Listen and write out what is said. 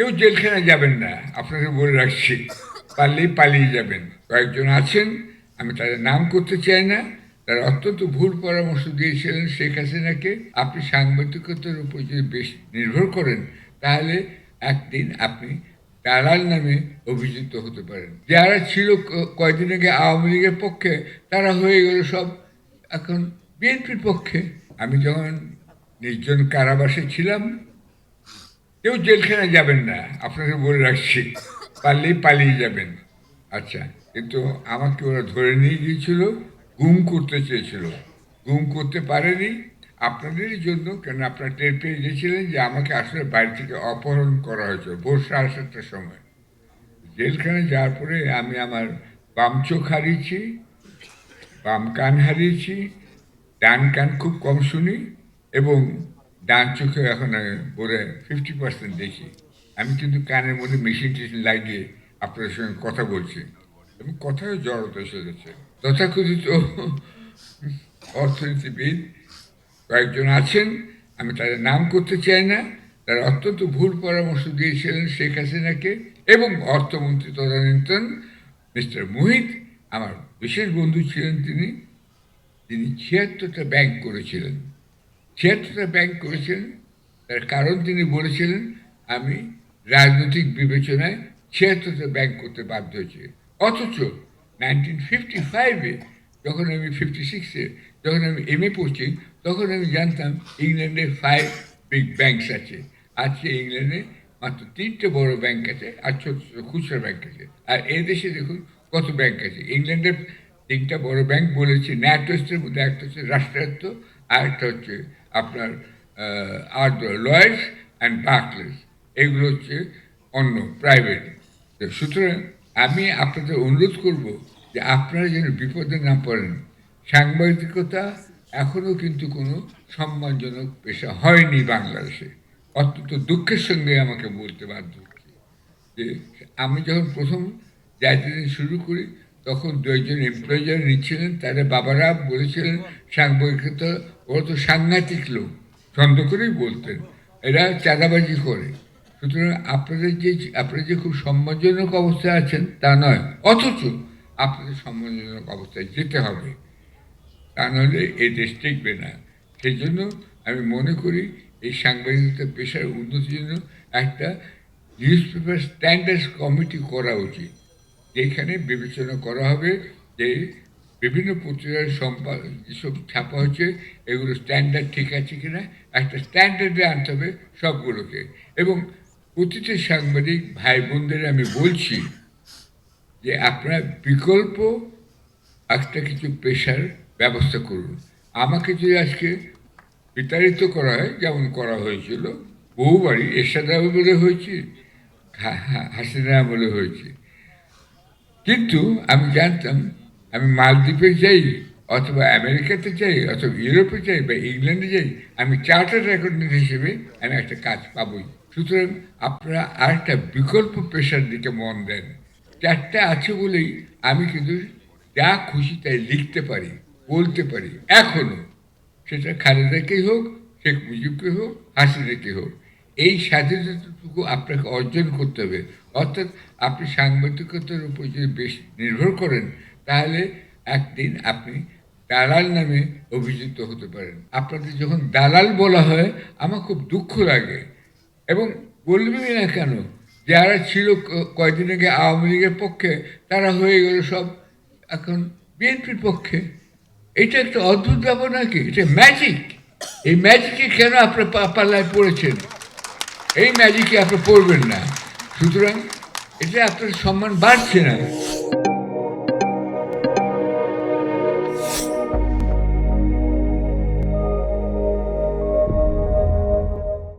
কেউ জেলখানায় যাবেন না, আপনাকে বলে রাখছি। পারলেই পালিয়ে যাবেন। কয়েকজন আছেন, আমি তাদের নাম করতে চাই না, তারা অত্যন্ত ভুল পরামর্শ দিয়েছিলেন শেখ হাসিনাকে। আপনি সাংবাদিকতার উপর যদি বেশ নির্ভর করেন, তাহলে একদিন আপনি দালাল নামে অভিযুক্ত হতে পারেন। যারা ছিল কয়েকদিন আগে আওয়ামী লীগের পক্ষে, তারা হয়ে গেল সব এখন বিএনপির পক্ষে। আমি যখন নির্জন কারাবাসে ছিলাম, কেউ জেলখানায় যাবেন না, আপনাকে বলে রাখছি। পারলেই পালিয়ে যাবেন। আচ্ছা, কিন্তু আমাকে ওরা ধরে নিয়ে গিয়েছিল, গুম করতে চেয়েছিল, গুম করতে পারেনি আপনাদেরই জন্য। কেন আপনারা টের পেয়ে গেছিলেন যে আমাকে আসলে বাড়ি থেকে অপহরণ করা হয়েছিল ভোর 7:30টার সময়। জেলখানায় যাওয়ার পরে আমি আমার বাম চোখ হারিয়েছি, বাম কান হারিয়েছি, ডান কান খুব কম শুনি, এবং ডান চোখে এখন আমি বলে 50% দেখি। আমি কিন্তু কানের মধ্যে মেশিন টেশিন লাগিয়ে আপনাদের সঙ্গে কথা বলছি, এবং কথায় জড়তা এসে গেছে। তথাকথিত অর্থনীতিবিদ কয়েকজন আছেন, আমি তাদের নাম করতে চাই না, তারা অত্যন্ত ভুল পরামর্শ দিয়েছিলেন শেখ হাসিনাকে। এবং অর্থমন্ত্রী তদানীন্তন মিস্টার মুহিত আমার বিশেষ বন্ধু ছিলেন। তিনি 76টা ব্যাংক করেছিলেন। 76টা ব্যাংক করেছিলেন, তার কারণ তিনি বলেছিলেন আমি রাজনৈতিক বিবেচনায় 76টা ব্যাংক করতে বাধ্য হয়েছি। অথচ 1955-এ যখন আমি 56-এ যখন আমি MA পড়ছি, তখন আমি জানতাম ইংল্যান্ডে 5 বিগ ব্যাংকস আছে। আজকে ইংল্যান্ডে মাত্র 3টে বড় ব্যাংক আছে, আর ছোট ছোট খুচরা ব্যাংক আছে। আর এই দেশে দেখুন কত ব্যাংক আছে। ইংল্যান্ডের 3টা বড় ব্যাংক বলেছে, ন্যাটওয়েস্টের মধ্যে একটা হচ্ছে রাষ্ট্রায়ত্ত, আর একটা হচ্ছে আপনার লয়েডস অ্যান্ড বার্কলেস। এগুলো হচ্ছে অন্য প্রাইভেট। সুতরাং আমি আপনাদের অনুরোধ করব যে আপনারা যেন বিপদে না পড়েন। সাংবাদিকতা এখনও কিন্তু কোনো সম্মানজনক পেশা হয়নি বাংলাদেশে। অত্যন্ত দুঃখের সঙ্গে আমাকে বলতে বাধ্য হচ্ছি যে আমি যখন প্রথম যাইতে শুরু করি, তখন 2জন এমপ্লয়ি যারা নিচ্ছিলেন, তাদের বাবারা বলেছিলেন সাংবাদিকতা ওরা তো সাংঘাতিক লোক, ছন্দ করেই বলতেন, এরা চাঁদাবাজি করে। সুতরাং আপনারা যে খুব সম্মানজনক অবস্থায় আছেন তা নয়, অথচ আপনাদের সম্মানজনক অবস্থায় যেতে হবে, তা নাহলে এই দেশ টিকবে না। সেই জন্য আমি মনে করি এই সাংবাদিকতা পেশার উন্নতির জন্য একটা নিউজ পেপার স্ট্যান্ডার্ডস কমিটি করা উচিত, যেখানে বিবেচনা করা হবে যে বিভিন্ন পত্রিকার যেসব ছাপা হচ্ছে এগুলো স্ট্যান্ডার্ড ঠিক আছে কিনা, একটা স্ট্যান্ডার্ডে আনতে হবে সবগুলোকে। এবং প্রতিটি সাংবাদিক ভাই বোনদের আমি বলছি যে আপনারা বিকল্প একটা কিছু পেশার ব্যবস্থা করুন। আমাকে যদি আজকে বিতাড়িত করা হয়, যেমন করা হয়েছিল বহুবারই, এরশাদ আমলে হয়েছে, হাসিনা আমলে হয়েছে, কিন্তু আমি জানতাম আমি মালদ্বীপে যাই, অথবা আমেরিকাতে যাই, অথবা ইউরোপে যাই, বা ইংল্যান্ডে যাই, আমি চার্টার্ড অ্যাকাউন্টেন্ট হিসেবে আমি একটা কাজ পাবই। সুতরাং আপনারা আরেকটা বিকল্প পেশার দিকে মন দেন। 4টে আছে বলেই আমি কিন্তু যা খুশি তাই লিখতে পারি, বলতে পারি এখনো। সেটা খালেদাকেই হোক, শেখ মুজিবকে হোক, হাসিনাকে হোক, এই স্বাধীনতাটুকু আপনাকে অর্জন করতে হবে। অর্থাৎ আপনি সাংবাদিকতার উপর যদি বেশ নির্ভর করেন, তাহলে একদিন আপনি দালাল নামে অভিযুক্ত হতে পারেন। আপনাদের যখন দালাল বলা হয় আমার খুব দুঃখ লাগে, এবং বলবেই না কেন, যারা ছিল কয়েকদিন আগে আওয়ামী লীগের পক্ষে, তারা হয়ে গেল সব এখন বিএনপির পক্ষে। এটা একটা অদ্ভুত ব্যাপার নাকি? এটা ম্যাজিক। এই ম্যাজিকে কেন আপনার পাল্লায় পড়েছেন? এই ম্যাজিকে আপনি পড়বেন না। সুতরাং এটা আপনার সম্মান বাড়ছে না।